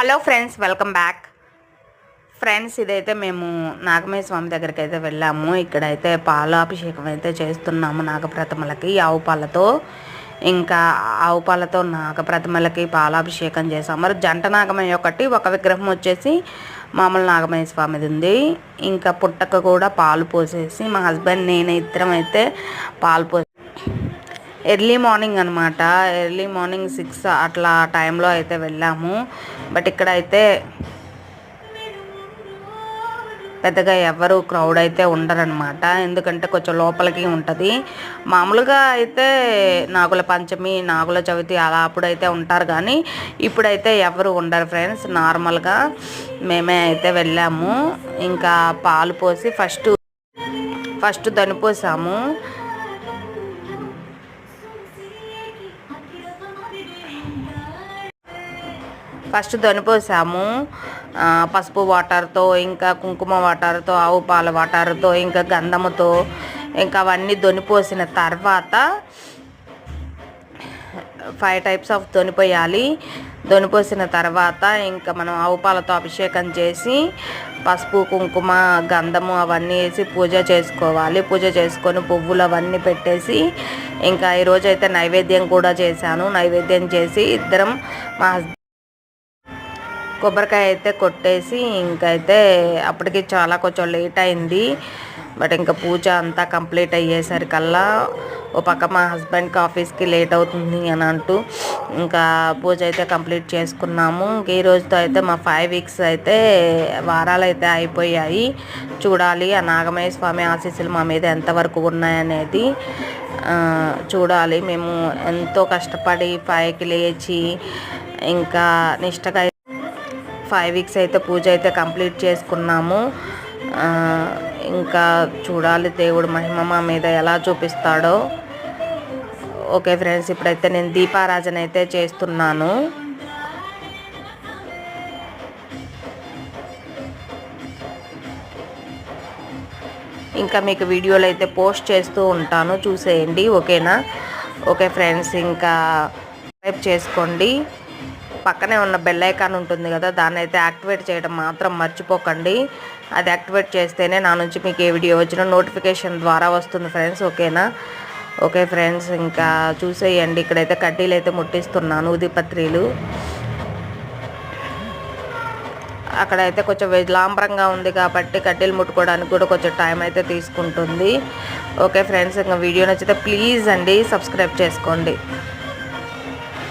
Hello friends, welcome back. Friends, ఇదైతే మేము నాగమయ్య స్వామి దగ్గరికి అయితే వెళ్ళాము. ఇక్కడైతే పాలాభిషేకం అయితే చేస్తున్నాము నాగప్రతిమలకి ఆవు పాలతో. ఇంకా ఆవు పాలతో నాగప్రతిమలకి పాలాభిషేకం చేసాము. మరి జంట నాగమయ్య ఒకటి, ఒక విగ్రహం వచ్చేసి మామూలు నాగమయ్య స్వామిది ఉంది. ఇంకా పుట్టక కూడా పాలు పోసేసి మా హస్బెండ్ నేను ఇద్దరం అయితే పాలు పోసి ఎర్లీ మార్నింగ్ అనమాట, ఎర్లీ మార్నింగ్ 6 అట్లా టైంలో అయితే వెళ్ళాము. బట్ ఇక్కడైతే పెద్దగా ఎవరు క్రౌడ్ అయితే ఉండరనమాట, ఎందుకంటే కొంచెం లోపలికి ఉంటుంది. మామూలుగా అయితే నాగుల పంచమి, నాగుల చవితి అలా అప్పుడైతే ఉంటారు, కానీ ఇప్పుడైతే ఎవరు ఉండరు ఫ్రెండ్స్. నార్మల్గా మేమే అయితే వెళ్ళాము. ఇంకా పాలు పోసి ఫస్ట్ దనిపోసాము. ఫస్ట్ దనిపోసాము పసుపు వాటర్తో, ఇంకా కుంకుమ వాటర్తో, ఆవు పాల వాటర్తో, ఇంకా గంధముతో, ఇంకా అవన్నీ దొనిపోసిన తర్వాత 5 టైప్స్ ఆఫ్ దొనిపోయాలి. దొనిపోసిన తర్వాత ఇంకా మనం ఆవు పాలతో అభిషేకం చేసి పసుపు, కుంకుమ, గంధము అవన్నీ వేసి పూజ చేసుకోవాలి. పూజ చేసుకొని పువ్వులు అవన్నీ పెట్టేసి ఇంకా ఈరోజైతే నైవేద్యం కూడా చేశాను. నైవేద్యం చేసి ఇద్దరం మా కొబ్బరికాయ అయితే కొట్టేసి ఇంకైతే అప్పటికి చాలా కొంచెం లేట్ అయింది. బట్ ఇంకా పూజ అంతా కంప్లీట్ అయ్యేసరికల్లా ఓ పక్క మా హస్బెండ్కి ఆఫీస్కి లేట్ అవుతుంది అని అంటూ ఇంకా పూజ అయితే కంప్లీట్ చేసుకున్నాము. ఈ రోజుతో అయితే మా 5 వీక్స్ అయితే వారాలు అయితే అయిపోయాయి. చూడాలి ఆ నాగమయ్య స్వామి ఆశీస్సులు మా మీద ఎంతవరకు ఉన్నాయనేది చూడాలి. మేము ఎంతో కష్టపడి 5కి లేచి ఇంకా నిష్టగా 5 వీక్స్ అయితే పూజ అయితే కంప్లీట్ చేసుకున్నాము. ఇంకా చూడాలి దేవుడు మహిమ మా మీద ఎలా చూపిస్తాడో. ఓకే ఫ్రెండ్స్, ఇప్పుడైతే నేను దీపారాజన అయితే చేస్తున్నాను. ఇంకా మీకు వీడియోలు అయితే పోస్ట్ చేస్తూ ఉంటాను, చూసేయండి. ఓకేనా? ఓకే ఫ్రెండ్స్, ఇంకా సబ్స్క్రైబ్ చేసుకోండి. పక్కనే ఉన్న బెల్ ఐకాన్ ఉంటుంది కదా, దాన్ని అయితే యాక్టివేట్ చేయడం మాత్రం మర్చిపోకండి. అది యాక్టివేట్ చేస్తేనే నా నుంచి మీకు ఏ వీడియో వచ్చినా నోటిఫికేషన్ ద్వారా వస్తుంది ఫ్రెండ్స్. ఓకేనా? ఓకే ఫ్రెండ్స్, ఇంకా చూసేయండి. ఇక్కడైతే కడ్డీలు అయితే ముట్టిస్తున్నాను, ఉదిపత్రిలు. అక్కడైతే కొంచెం విలాంబరంగా ఉంది కాబట్టి కడ్డీలు ముట్టుకోవడానికి కూడా కొంచెం టైం అయితే తీసుకుంటుంది. ఓకే ఫ్రెండ్స్, ఇంకా వీడియో నచ్చితే ప్లీజ్ అండి సబ్స్క్రైబ్ చేసుకోండి.